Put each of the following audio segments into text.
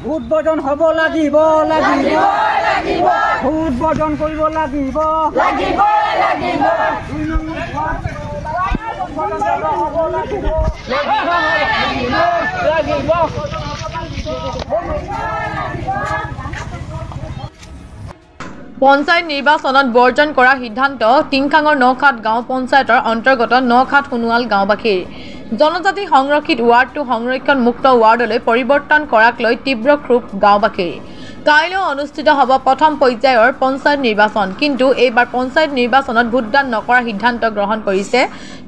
vote বৰ্জন হ'ব লাগিব ভোট বৰ্জন কৰিব লাগিব পঞ্চায়ত নিৰ্বাচনত বৰ্জন কৰা সিদ্ধান্ত টিংখাঙৰ নখাট গাঁও পঞ্চায়তৰ অন্তৰ্গত নখাট সোণোৱাল গাঁওবাসীৰ জনজাতি সংৰক্ষিত ৱাৰ্ডটো সংৰক্ষণ মুক্ত ৱাৰ্ডলৈ পৰিৱৰ্তন কৰাক লৈ তীব্ৰ ক্ষোভ গাঁওবাসীৰ কাইলৈ অনুষ্ঠিত হ'ব প্ৰথম পৰ্যায়ৰ পঞ্চায়ত নিৰ্বাচন কিন্তু এইবাৰ পঞ্চায়ত নিৰ্বাচনত ভোটদান নকৰাৰ সিদ্ধান্ত গ্ৰহণ কৰিছে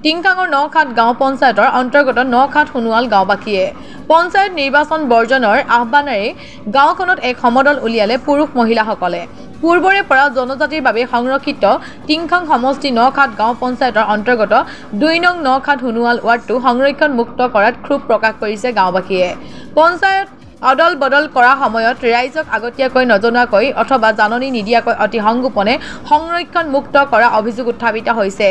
টিংখাঙৰ নখাট গাঁও পঞ্চায়তৰ অন্তৰ্গত নখাট সোণোৱাল গাঁওবাসীয়ে পঞ্চায়ত নিৰ্বাচন বৰ্জনৰ আহ্বানেৰে গাঁওখনত এক সমদল উলিয়ালে পুৰুষ মহিলাসকলে পূৰ্বৰে পৰা জনজাতিৰ বাবে সংৰক্ষিত টিংখাং সমষ্টি নখাট গাঁও পঞ্চায়তৰ অন্তৰ্গত ২ নং নখাট সোণোৱাল ৱাৰ্ডটো সংৰক্ষণ মুক্ত কৰাত ক্ষোভ প্ৰকাশ কৰিছে গাঁওবাসীয়ে পঞ্চায়ত অদল বদল কৰা সময়ত ৰাইজক আগতীয়াকৈ নজনোৱাকৈ অথবা জাননী নিদিয়াকৈ অতি সংগোপনে সংৰক্ষণ মুক্ত কৰা অভিযোগ উত্থাপিত হৈছে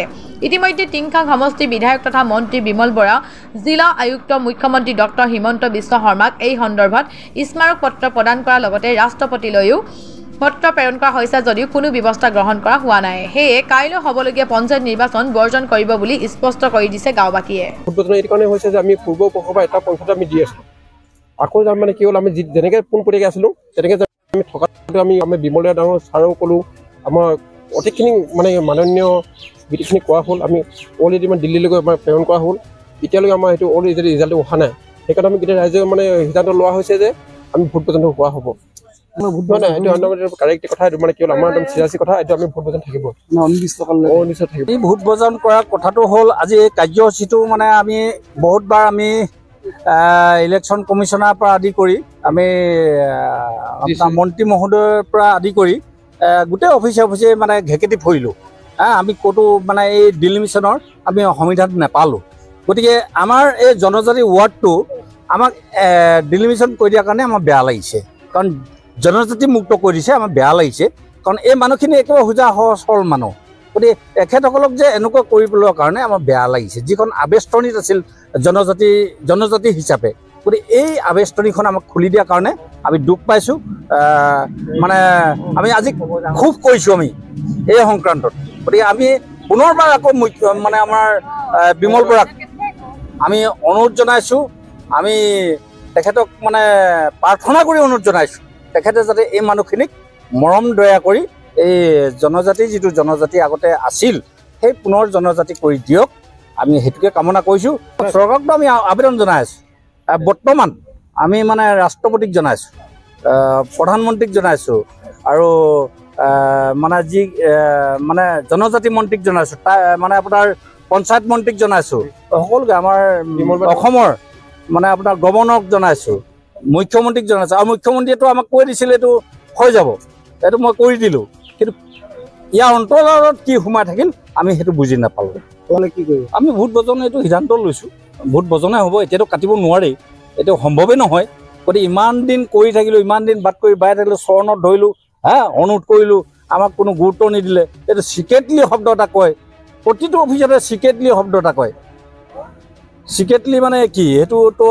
ইতিমধ্যে টিংখাং সমষ্টি বিধায়ক তথা মন্ত্ৰী বিমল বৰা জিলা আয়ুক্ত মুখ্যমন্ত্ৰী ডক্টৰ হিমন্ত বিশ্ব শৰ্মাক এই সন্দৰ্ভত স্মাৰক পত্ৰ প্ৰদান কৰাৰ লগতে ৰাষ্ট্ৰপতিলৈও পত্ৰ প্ৰেৰণ কৰা হৈছে যদিও কোনো ব্যৱস্থা গ্ৰহণ কৰা হোৱা নাই সেয়ে কাইলৈ হ'বলগীয়া পঞ্চায়ত নিৰ্বাচন বৰ্জন কৰিব বুলি স্পষ্ট কৰি দিছে গাঁওবাসীয়ে ভোটবৰ্জন এই কাৰণে হৈছে যে আমি পূৰ্ব পক্ষৰ এটা পঞ্চায়ত আমি দি আছোঁ আকৌ মানে কি হ'ল আমি যেনেকৈ পোনপটীয়াকৈ আছিলোঁ তেনেকৈ আমি থকাটো আমি বিমলীয়া ডাঙৰ ছাৰক ক'লোঁ আমাৰ অধিকখিনি মানে মাননীয় গোটেইখিনি কোৱা হ'ল আমি অলৰেডি মানে দিল্লীলৈকে আমাৰ প্ৰেৰণ কৰা হ'ল এতিয়ালৈকে আমাৰ সেইটো অলৰেডি ৰিজাল্টটো অহা নাই সেইকাৰণে আমি গোটেই ৰাইজে মানে সিদ্ধান্ত লোৱা হৈছে যে আমি ভোট পৰ্যন্ত হোৱা হ'ব নাই এইটো কাৰেক্ট কথা এইটো মানে কি হ'ল আমাৰ একদম চিৰিয়াছ কথা এইটো আমি ভোট বৰ্জন থাকিব নিশ্চয় থাকিব এই ভোট বৰ্জন কৰা কথাটো হ'ল আজি এই কাৰ্যসূচীটো মানে আমি বহুতবাৰ আমি ইলেকশ্যন কমিশ্যনাৰ পৰা আদি কৰি আমি মন্ত্ৰী মহোদয়ৰ পৰা আদি কৰি গোটেই অফিচে মানে ঘেকেটি ফুৰিলোঁ আমি ক'তো মানে এই ডিলিমিশ্যনৰ আমি সমিধান নাপালোঁ গতিকে আমাৰ এই জনজাতি ৱাৰ্ডটো আমাক ডিলিমিশ্যন কৰি দিয়াৰ কাৰণে আমাৰ বেয়া লাগিছে কাৰণ জনজাতি মুক্ত কৰি দিছে আমাৰ বেয়া লাগিছে কাৰণ এই মানুহখিনি একেবাৰে সোজা সৰল মানুহ গতিকে এখেতসকলক যে এনেকুৱা কৰি পেলোৱাৰ কাৰণে আমাৰ বেয়া লাগিছে যিখন আৱেষ্টনীত আছিল জনজাতি হিচাপে গতিকে এই আৱেষ্টনীখন আমাক খুলি দিয়াৰ কাৰণে আমি দুখ পাইছোঁ মানে আমি আজি খুব কৈছোঁ আমি এই সংক্ৰান্তত গতিকে আমি পুনৰবাৰ আকৌ মানে আমাৰ বিমল বৰাক আমি অনুৰোধ জনাইছোঁ আমি তেখেতক মানে প্ৰাৰ্থনা কৰি অনুৰোধ জনাইছোঁ তেখেতে যাতে এই মানুহখিনিক মৰম দয়া কৰি এই জনজাতি যিটো জনজাতি আগতে আছিল সেই পুনৰ জনজাতি কৰি দিয়ক আমি সেইটোকে কামনা কৰিছোঁ চৰকাৰকতো আমি আবেদন জনাই আছোঁ বৰ্তমান আমি মানে ৰাষ্ট্ৰপতিক জনাইছোঁ প্ৰধানমন্ত্ৰীক জনাইছোঁ আৰু মানে যি মানে জনজাতি মন্ত্ৰীক জনাইছোঁ মানে আপোনাৰ পঞ্চায়ত মন্ত্ৰীক জনাইছোঁ সকলোকে আমাৰ অসমৰ মানে আপোনাৰ গভৰ্ণৰক জনাইছোঁ মুখ্যমন্ত্ৰীক জনাইছোঁ আৰু মুখ্যমন্ত্ৰীয়েতো আমাক কৈ দিছিল এইটো হৈ যাব এইটো মই কৰি দিলোঁ কিন্তু ইয়াৰ অন্তৰালত কি সোমাই থাকিল আমি সেইটো বুজি নাপালোঁ কি কৰিব আমি ভোট বৰ্জন এইটো সিদ্ধান্ত লৈছোঁ ভোট বৰ্জনে হ'ব এতিয়াতো কাটিব নোৱাৰি এইটো সম্ভৱেই নহয় গতিকে ইমান দিন কৰি থাকিলোঁ ইমান দিন বাট কৰি বাই থাকিলোঁ চৰণত ধৰিলোঁ অনুৰোধ কৰিলোঁ আমাক কোনো গুৰুত্ব নিদিলে এইটো চিক্ৰেটলি শব্দ এটা কয় প্ৰতিটো অফিচতে চিক্ৰেটলি শব্দ এটা কয় চিক্ৰেটলি মানে কি সেইটোতো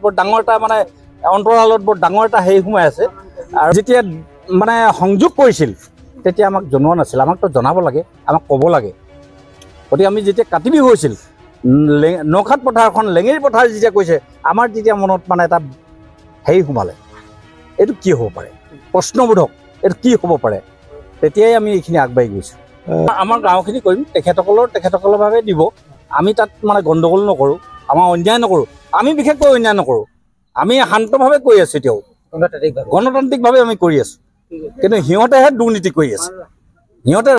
বৰ ডাঙৰ এটা মানে অন্তৰালত বৰ ডাঙৰ এটা হেৰি সোমাই আছে আৰু যেতিয়া মানে সংযোগ কৰিছিল তেতিয়া আমাক জনোৱা নাছিল আমাকতো জনাব লাগে আমাক ক'ব লাগে গতিকে আমি যেতিয়া কাতি বিহু হৈছিল নখাট পথাৰখন লেঙেৰী পথাৰ যেতিয়া কৈছে আমাৰ তেতিয়া মনত মানে এটা হেৰি সোমালে এইটো কি হ'ব পাৰে প্ৰশ্নবোধক এইটো কি হ'ব পাৰে তেতিয়াই আমি এইখিনি আগবাঢ়ি গৈছোঁ আমাৰ গাঁওখিনি কৰিম তেখেতসকলৰ বাবে দিব আমি তাত মানে গণ্ডগোল নকৰোঁ আমাৰ অন্যায় নকৰোঁ আমি বিশেষকৈ অন্যায় নকৰোঁ আমি শান্তভাৱে কৰি আছোঁ এতিয়াও গণতান্ত্ৰিকভাৱে আমি কৰি আছোঁ কিন্তু সিহঁতেহে দুৰ্নীতি কৰি আছে সিহঁতে